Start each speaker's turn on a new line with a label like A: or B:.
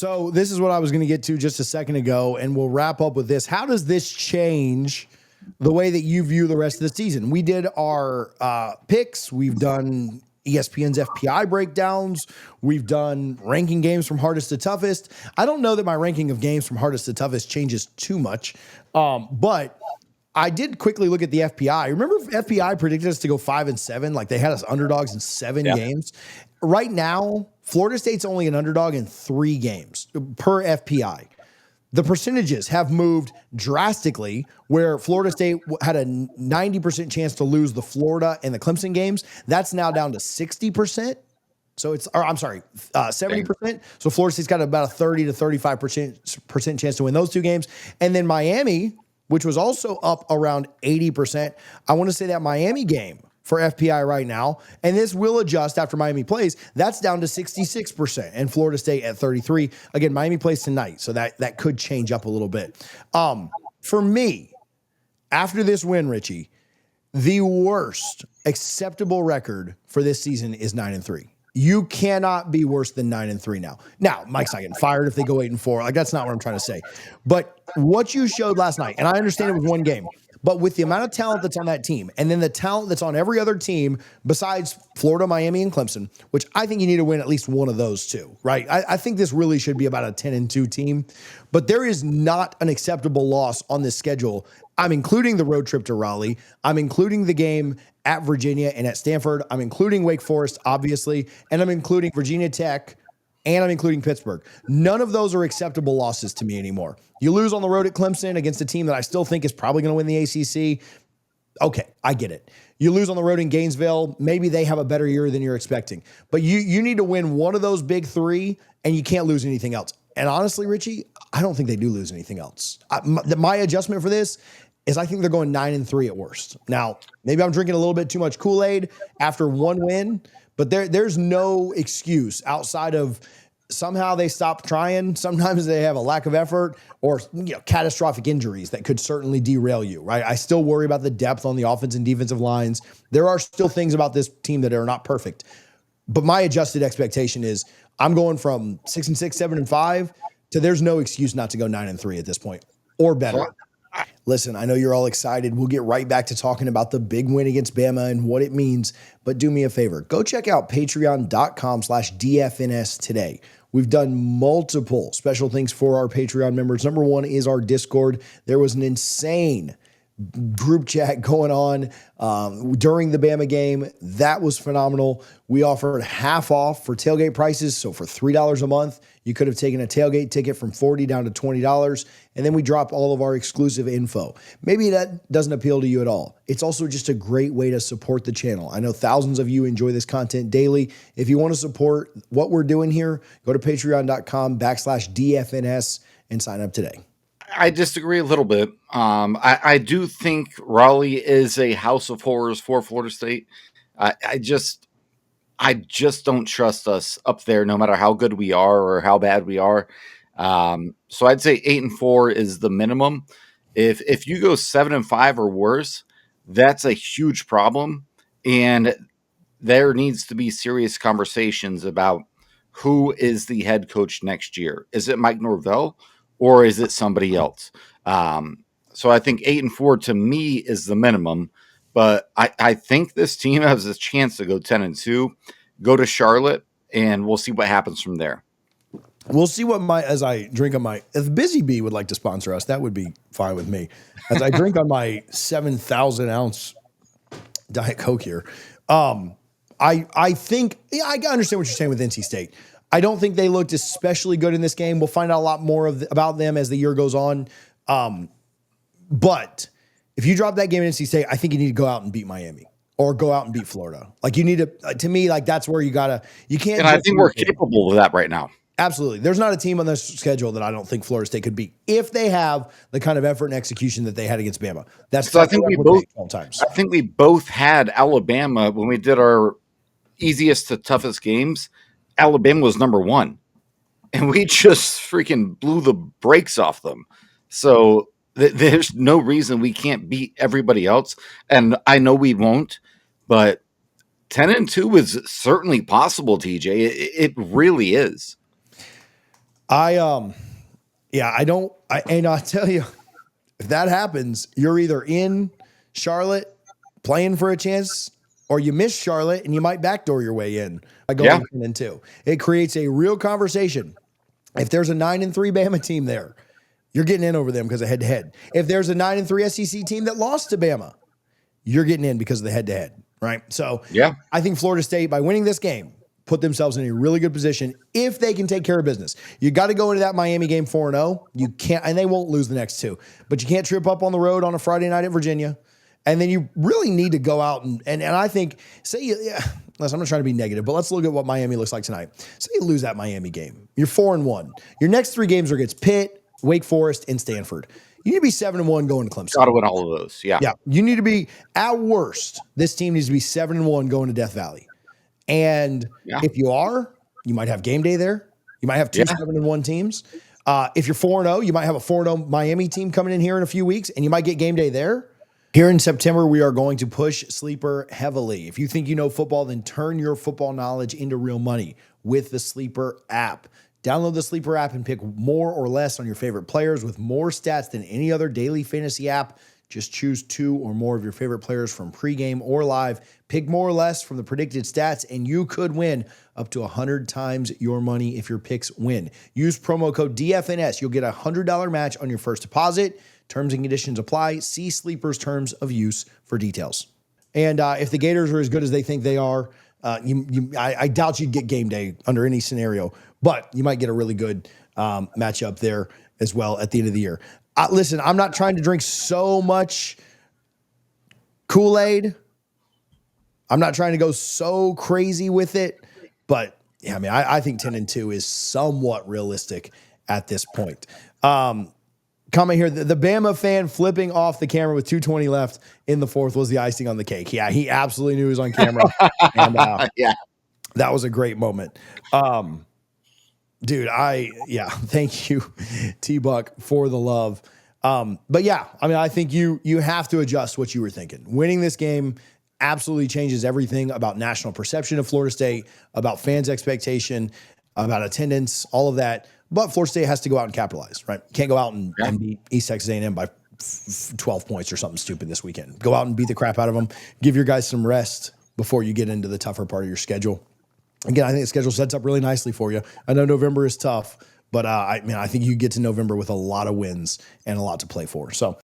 A: So this is what I was going to get to just a second ago, and we'll wrap up with this. How does this change the way that you view the rest of the season? We did our picks. We've done ESPN's FPI breakdowns. We've done ranking games from hardest to toughest. I don't know that my ranking of games from hardest to toughest changes too much, but I did quickly look at the FPI. Remember, FPI predicted us to go 5-7, like they had us underdogs in 7 games. Right now, Florida State's only an underdog in 3 games per FPI. The percentages have moved drastically, where Florida State had a 90% chance to lose the Florida and the Clemson games. That's now down to 60%. So it's, or I'm sorry, 70%. So Florida State's got about a 30 to 35% chance to win those 2 games. And then Miami, which was also up around 80%. I want to say that Miami game for FPI right now, and this will adjust after Miami plays, that's down to 66%, and Florida State at 33. Again, Miami plays tonight, so that could change up a little bit. For me, after this win, Richie, the worst acceptable record for this season is 9-3. You cannot be worse than 9-3 now. Now, Mike's not getting fired if they go 8-4. Like, that's not what I'm trying to say. But what you showed last night, and I understand it was 1 game, but with the amount of talent that's on that team, and then the talent that's on every other team besides Florida, Miami, and Clemson, which I think you need to win at least one of those 2, right? I think this really should be about a 10-2 team, but there is not an acceptable loss on this schedule. I'm including the road trip to Raleigh. I'm including the game at Virginia and at Stanford. I'm including Wake Forest, obviously, and I'm including Virginia Tech, and I'm including Pittsburgh. None of those are acceptable losses to me anymore. You lose on the road at Clemson against a team that I still think is probably going to win the ACC. Okay, I get it. You lose on the road in Gainesville. Maybe they have a better year than you're expecting. But you need to win one of those big 3, and you can't lose anything else. And honestly, Richie, I don't think they do lose anything else. My adjustment for this is I think they're going 9-3 at worst. Now, maybe I'm drinking a little bit too much Kool-Aid after 1 win, but there's no excuse outside of somehow they stop trying. Sometimes they have a lack of effort or catastrophic injuries that could certainly derail you, right? I still worry about the depth on the offense and defensive lines. There are still things about this team that are not perfect. But my adjusted expectation is I'm going from 6-6, 7-5 to there's no excuse not to go 9-3 at this point or better. Listen, I know you're all excited. We'll get right back to talking about the big win against Bama and what it means. But do me a favor. Go check out patreon.com/DFNS today. We've done multiple special things for our Patreon members. Number 1 is our Discord. There was an insane group chat going on during the Bama game. That was phenomenal. We offered half off for tailgate prices. So for $3 a month, you could have taken a tailgate ticket from $40 down to $20. And then we drop all of our exclusive info. Maybe that doesn't appeal to you at all. It's also just a great way to support the channel. I know thousands of you enjoy this content daily. If you want to support what we're doing here, go to patreon.com/DFNS and sign up today.
B: I disagree a little bit. I do think Raleigh is a house of horrors for Florida State. I just don't trust us up there, no matter how good we are or how bad we are. So I'd say 8-4 is the minimum. If you go 7-5 or worse, that's a huge problem, and there needs to be serious conversations about who is the head coach next year. Is it Mike Norvell? Or is it somebody else? So I think 8-4 to me is the minimum, but I think this team has a chance to go 10-2, go to Charlotte, and we'll see what happens from there.
A: We'll see what if Busy Bee would like to sponsor us, that would be fine with me. As I drink on my 7,000 ounce Diet Coke here. I think, I understand what you're saying with NC State. I don't think they looked especially good in this game. We'll find out a lot more about them as the year goes on. But if you drop that game in NC State, I think you need to go out and beat Miami or go out and beat Florida. Like you need to me, like that's where you can't.
B: And I think we're capable of that right now.
A: Absolutely. There's not a team on this schedule that I don't think Florida State could beat if they have the kind of effort and execution that they had against Bama.
B: So I think we both had Alabama when we did our easiest to toughest games. Alabama was number 1, and we just freaking blew the brakes off them. So there's no reason we can't beat everybody else. And I know we won't, but 10-2 is certainly possible, TJ. It really is.
A: And I'll tell you, if that happens, you're either in Charlotte playing for a chance or you miss Charlotte and you might backdoor your way in by
B: Yeah.
A: going 10-2. It creates a real conversation. If there's a 9-3 Bama team there, you're getting in over them because of head to head. If there's a 9-3 SEC team that lost to Bama, you're getting in because of the head to head, right? So
B: Yeah.
A: I think Florida State, by winning this game, put themselves in a really good position if they can take care of business. You got to go into that Miami game 4-0. You can't, and they won't lose the next two, but you can't trip up on the road on a Friday night at Virginia. And then you really need to go out and I think, listen, I'm not trying to be negative, but let's look at what Miami looks like tonight. Say you lose that Miami game. You're 4-1. Your next three games are against Pitt, Wake Forest, and Stanford. You need to be 7-1 going to Clemson.
B: Got to win all of those. Yeah.
A: Yeah. You need to be, at worst, this team needs to be 7-1 going to Death Valley. And if you are, you might have game day there. You might have two 7-1 teams. If you're 4-0, you might have a 4-0 Miami team coming in here in a few weeks, and you might get game day there. Here in September, we are going to push Sleeper heavily. If you think you know football, then turn your football knowledge into real money with the Sleeper app. Download the Sleeper app and pick more or less on your favorite players with more stats than any other daily fantasy app. Just choose two or more of your favorite players from pregame or live. Pick more or less from the predicted stats, and you could win up to 100 times your money if your picks win. Use promo code DFNS. You'll get a $100 match on your first deposit. Terms and conditions apply. See Sleeper's terms of use for details. And if the Gators are as good as they think they are, I doubt you'd get game day under any scenario, but you might get a really good matchup there as well at the end of the year. Listen, I'm not trying to drink so much Kool-Aid. I'm not trying to go so crazy with it, but yeah, I mean, I think 10-2 is somewhat realistic at this point. Comment here, the Bama fan flipping off the camera with 2:20 left in the fourth was the icing on the cake. Yeah, he absolutely knew he was on camera. And that was a great moment. Dude, thank you, T-Buck, for the love. But yeah, I mean, I think you have to adjust what you were thinking. Winning this game absolutely changes everything about national perception of Florida State, about fans' expectation, about attendance, all of that. But Florida State has to go out and capitalize, right? Can't go out and beat East Texas A&M by 12 points or something stupid this weekend. Go out and beat the crap out of them. Give your guys some rest before you get into the tougher part of your schedule. Again, I think the schedule sets up really nicely for you. I know November is tough, but I think you get to November with a lot of wins and a lot to play for. So